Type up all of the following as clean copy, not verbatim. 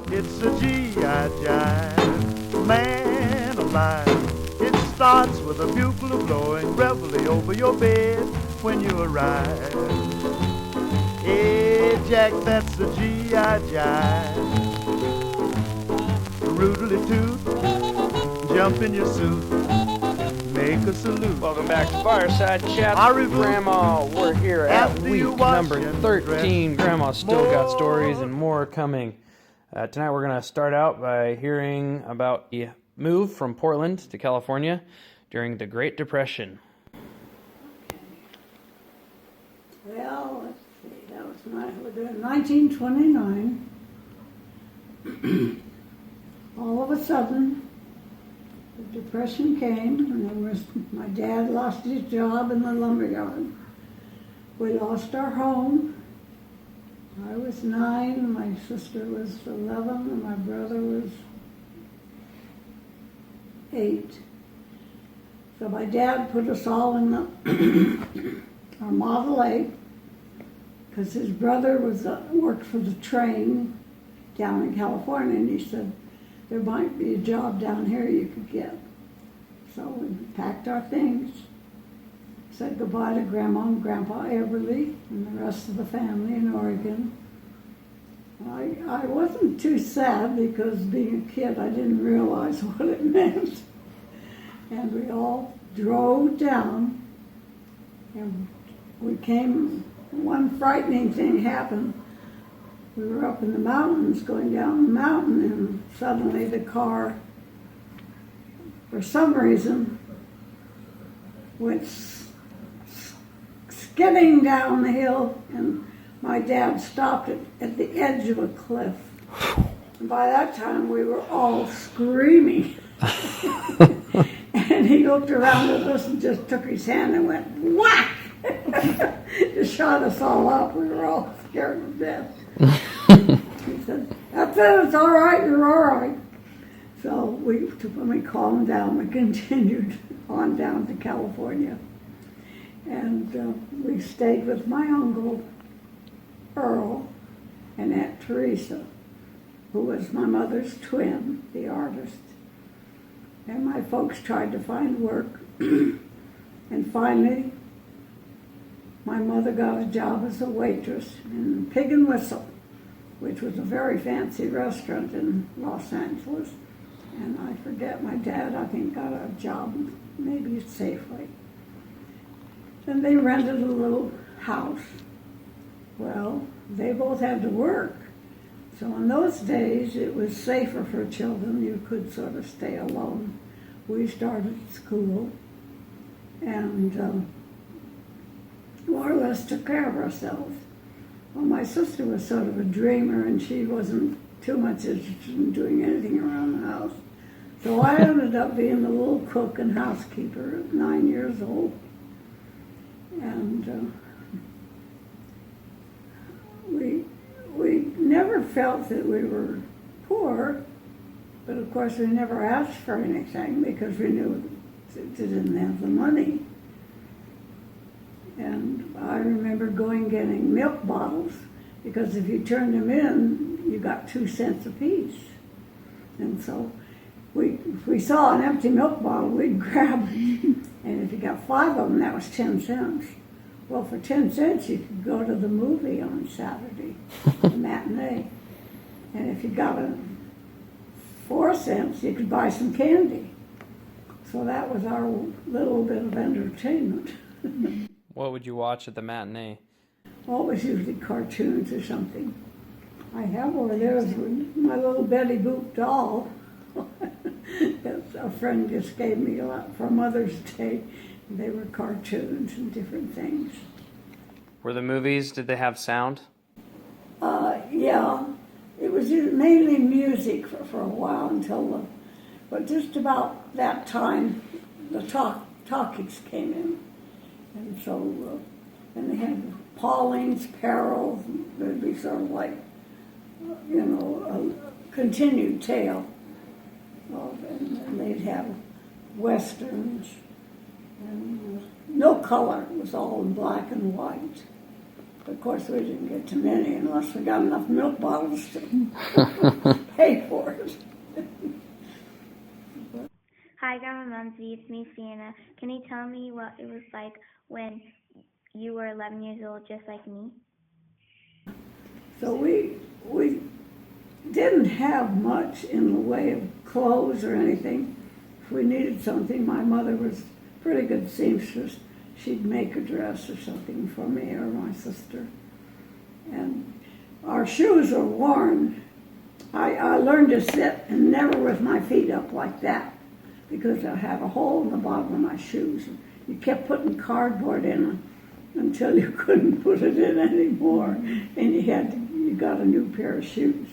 It's a G.I. Jive, man alive. It starts with a bugle blowing reveille over your bed when you arrive. Hey, Jack, that's the G.I. Jive. Roodly toot, jump in your suit, make a salute. Welcome back to Fireside Chats with Grandma. We're here at week number 13. Grandma's still got stories and more coming. Tonight we're going to start out by hearing about the move from Portland to California during the Great Depression. Well, let's see, that was 1929. All of a sudden, the Depression came, and my dad lost his job in the lumberyard. We lost our home. I was 9, my sister was 11, and my brother was 8. So my dad put us all in our Model A, because his brother worked for the train down in California, and he said, there might be a job down here you could get. So we packed our things, said goodbye to Grandma and Grandpa Everly and the rest of the family in Oregon. I wasn't too sad because being a kid I didn't realize what it meant. And we all drove down, and one frightening thing happened. We were up in the mountains, going down the mountain, and suddenly the car, for some reason, went skidding down the hill, and my dad stopped it at the edge of a cliff. And by that time, we were all screaming. And he looked around at us and just took his hand and went, whack! Just shot us all up. We were all scared to death. He said, that's it, it's all right, you're all right. So when we calmed down, we continued on down to California. And we stayed with my uncle, Earl, and Aunt Teresa, who was my mother's twin, the artist. And my folks tried to find work. And finally, my mother got a job as a waitress in Pig and Whistle, which was a very fancy restaurant in Los Angeles. And I forget, my dad, I think, got a job maybe at Safeway. And they rented a little house. Well, they both had to work. So in those days, it was safer for children. You could sort of stay alone. We started school and more or less took care of ourselves. Well, my sister was sort of a dreamer, and she wasn't too much interested in doing anything around the house. So I ended up being the little cook and housekeeper at 9 years old. And we never felt that we were poor, but of course we never asked for anything because we knew that they didn't have the money. And I remember getting milk bottles, because if you turned them in, you got 2 cents apiece. And so if we saw an empty milk bottle, we'd grab it. And if you got 5 of them, that was 10 cents. Well, for 10 cents, you could go to the movie on Saturday, the matinee. And if you got 4 cents, you could buy some candy. So that was our little bit of entertainment. What would you watch at the matinee? Well, it was usually cartoons or something. I have over there my little Betty Boop doll. A friend just gave me a lot for Mother's Day. They were cartoons and different things. Were the movies, did they have sound? Yeah. It was mainly music for a while but just about that time, the talkies came in. And so, and they had Pauline's Peril. It'd be sort of like, a continued tale. And they'd have westerns. And no color. It was all in black and white. But of course, we didn't get too many unless we got enough milk bottles to pay It's me, Sienna. Can you tell me what it was like when you were 11 years old, just like me? So we didn't have much in the way of clothes or anything. If we needed something, my mother was a pretty good seamstress. She'd make a dress or something for me or my sister. And our shoes were worn. I learned to sit and never with my feet up like that because I had a hole in the bottom of my shoes. You kept putting cardboard in them until you couldn't put it in anymore, and you got a new pair of shoes.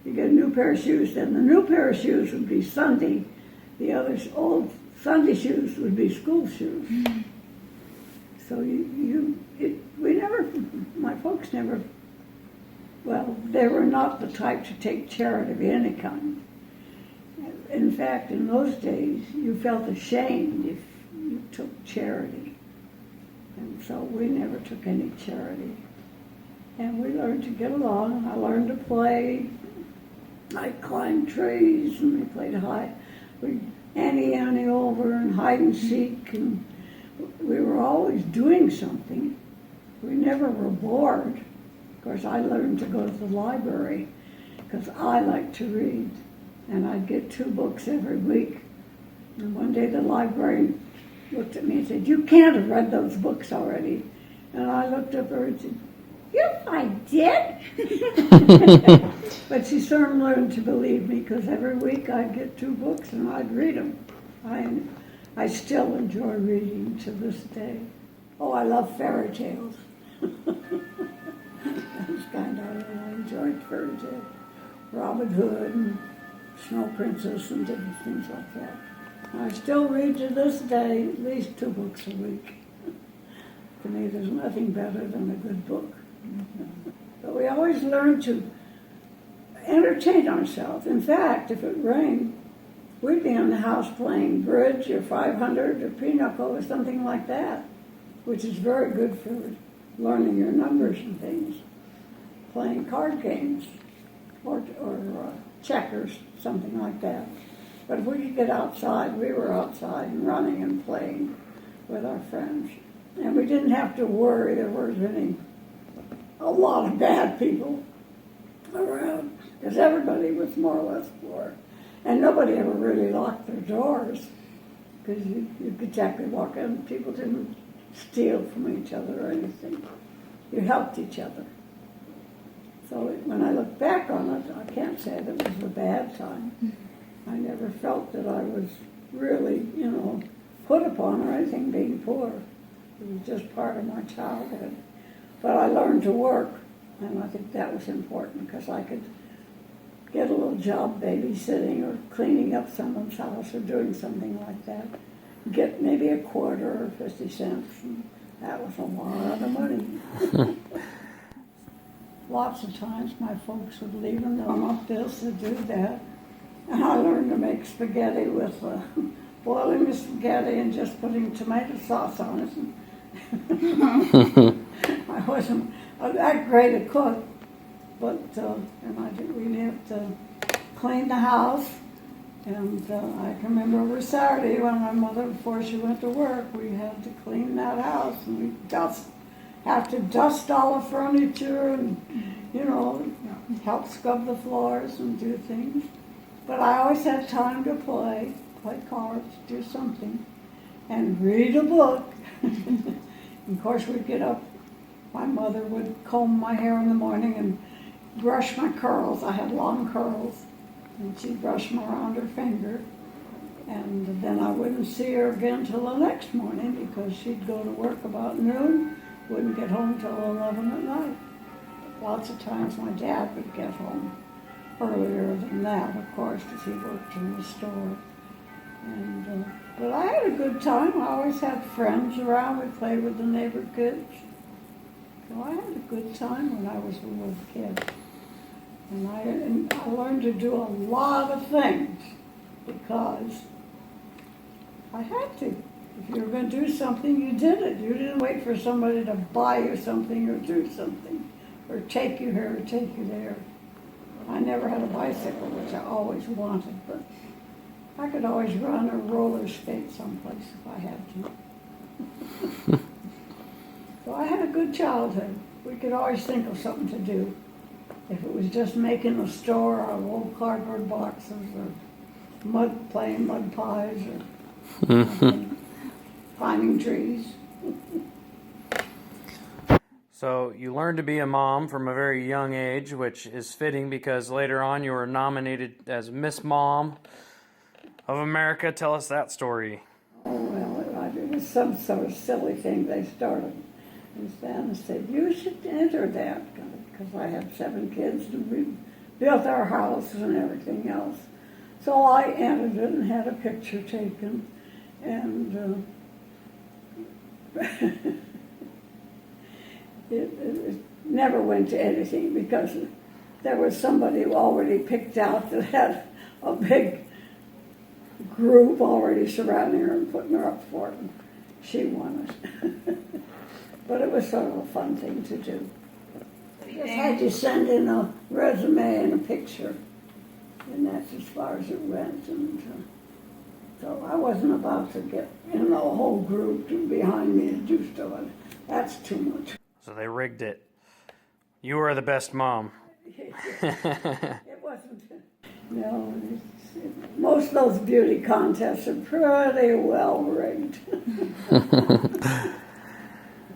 You get a new pair of shoes, then the new pair of shoes would be Sunday. The other old Sunday shoes would be school shoes. So my folks never, well, they were not the type to take charity of any kind. In fact, in those days, you felt ashamed if you took charity. And so we never took any charity. And we learned to get along, and I learned to play. I climbed trees, and we played Annie over and hide and seek, and we were always doing something. We never were bored. Of course, I learned to go to the library because I like to read, and I'd get 2 books every week. And one day the librarian looked at me and said, "You can't have read those books already." And I looked up at her and said, "Yes, I did." But she soon learned to believe me because every week I'd get 2 books and I'd read them. I still enjoy reading to this day. Oh, I love fairy tales. That's kind of, I enjoyed fairy tales. Robin Hood and Snow Princess and different things like that. I still read to this day at least 2 books a week. To me, there's nothing better than a good book. But we always learn to entertain ourselves. In fact, if it rained, we'd be in the house playing bridge or 500 or pinochle or something like that, which is very good for learning your numbers and things. Playing card games or checkers, something like that. But if we could get outside, we were outside and running and playing with our friends. And we didn't have to worry there wasn't a lot of bad people around, because everybody was more or less poor. And nobody ever really locked their doors, because you could exactly walk in. People didn't steal from each other or anything. You helped each other. So when I look back on it, I can't say that it was a bad time. I never felt that I was really, put upon or anything being poor. It was just part of my childhood. But I learned to work, and I think that was important because I could get a little job babysitting or cleaning up someone's house or doing something like that. Get maybe a quarter or 50 cents, and that was a lot of money. Lots of times my folks would leave them, I want this to do that. And I learned to make spaghetti with boiling the spaghetti and just putting tomato sauce on it. I wasn't that great a cook, but we had to clean the house. And I can remember every Saturday when my mother, before she went to work, we had to clean that house, and we have to dust all the furniture and, help scrub the floors and do things. But I always had time to play cards, do something, and read a book. And of course, we'd get up. My mother would comb my hair in the morning and brush my curls. I had long curls. And she'd brush them around her finger. And then I wouldn't see her again till the next morning because she'd go to work about noon, wouldn't get home till 11 at night. Lots of times my dad would get home earlier than that, of course, because he worked in the store. But I had a good time. I always had friends around. We played with the neighbor kids. So I had a good time when I was a little kid. And I learned to do a lot of things because I had to. If you were going to do something, you did it. You didn't wait for somebody to buy you something or do something or take you here or take you there. I never had a bicycle, which I always wanted, but I could always run or roller skate someplace if I had to. So I had a good childhood. We could always think of something to do. If it was just making a store out of old cardboard boxes or playing mud pies or climbing trees. So you learned to be a mom from a very young age, which is fitting because later on you were nominated as Miss Mom of America. Tell us that story. Oh, well, it was some sort of silly thing they started. And Santa said, you should enter that, because I had 7 kids and we built our house and everything else. So I entered it and had a picture taken. And it never went to anything because there was somebody already picked out that had a big group already surrounding her and putting her up for it. And she won it. But it was sort of a fun thing to do. Just had you send in a resume and a picture, and that's as far as it went. And so I wasn't about to get a whole group behind me and do stuff. That's too much. So they rigged it. You were the best mom. It wasn't. No, most of those beauty contests are pretty well rigged.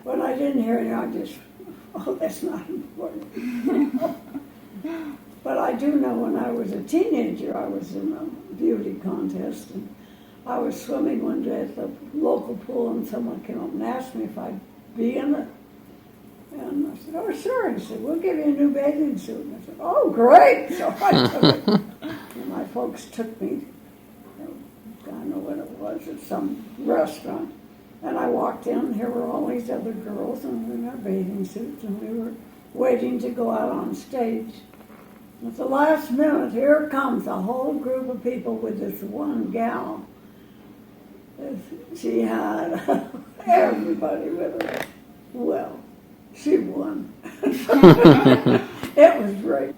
When I didn't hear it, I just, that's not important. But I do know when I was a teenager, I was in a beauty contest, and I was swimming one day at the local pool, and someone came up and asked me if I'd be in it. And I said, oh, sure. He said, we'll give you a new bathing suit. And I said, oh, great. So I took it. And my folks took me, I don't know what it was, at some restaurant. And I walked in, and here were all these other girls in their bathing suits, and we were waiting to go out on stage. At the last minute, here comes a whole group of people with this one gal. She had everybody with her. Well, she won. It was great.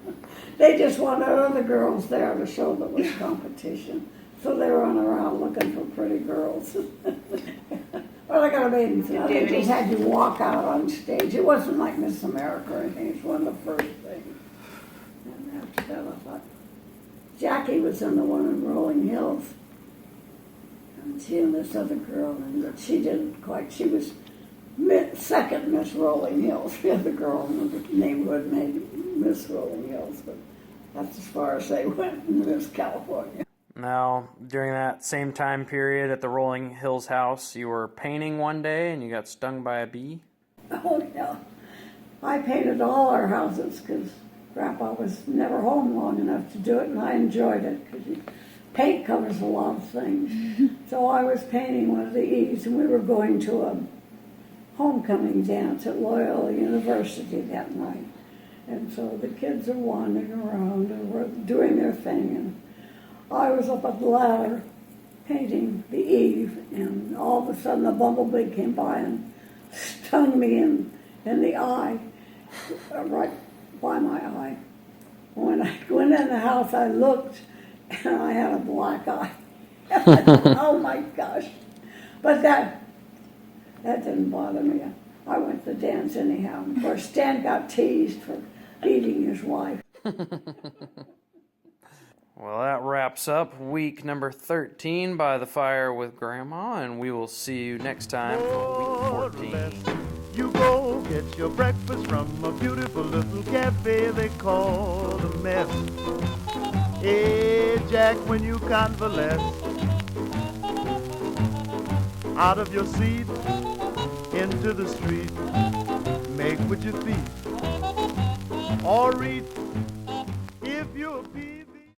They just wanted other girls there to show there was competition. So they run around looking for pretty girls. Well, I got a bathing suit. They just had you walk out on stage. It wasn't like Miss America or anything. It was one of the first things. And after that, I thought, Jackie was in the one in Rolling Hills. And she and this other girl, and she didn't quite. She was second Miss Rolling Hills. The other girl in the neighborhood made Miss Rolling Hills, but that's as far as they went in Miss California. Now, during that same time period at the Rolling Hills house, you were painting one day and you got stung by a bee? Oh, yeah. I painted all our houses because Grandpa was never home long enough to do it, and I enjoyed it because paint covers a lot of things. So I was painting one of the eaves, and we were going to a homecoming dance at Loyola University that night. And so the kids are wandering around and were doing their thing, and I was up at the ladder painting the eave, and all of a sudden a bumblebee came by and stung me in the eye, right by my eye. When I went in the house, I looked, and I had a black eye. Oh my gosh. But that didn't bother me. I went to the dance anyhow. Of course, Stan got teased for beating his wife. Well, that wraps up week number 13 by the fire with Grandma, and we will see you next time for week 14. You go get your breakfast from a beautiful little cafe they call the Mess. Hey, Jack, when you convalesce out of your seat into the street, make with your feet or read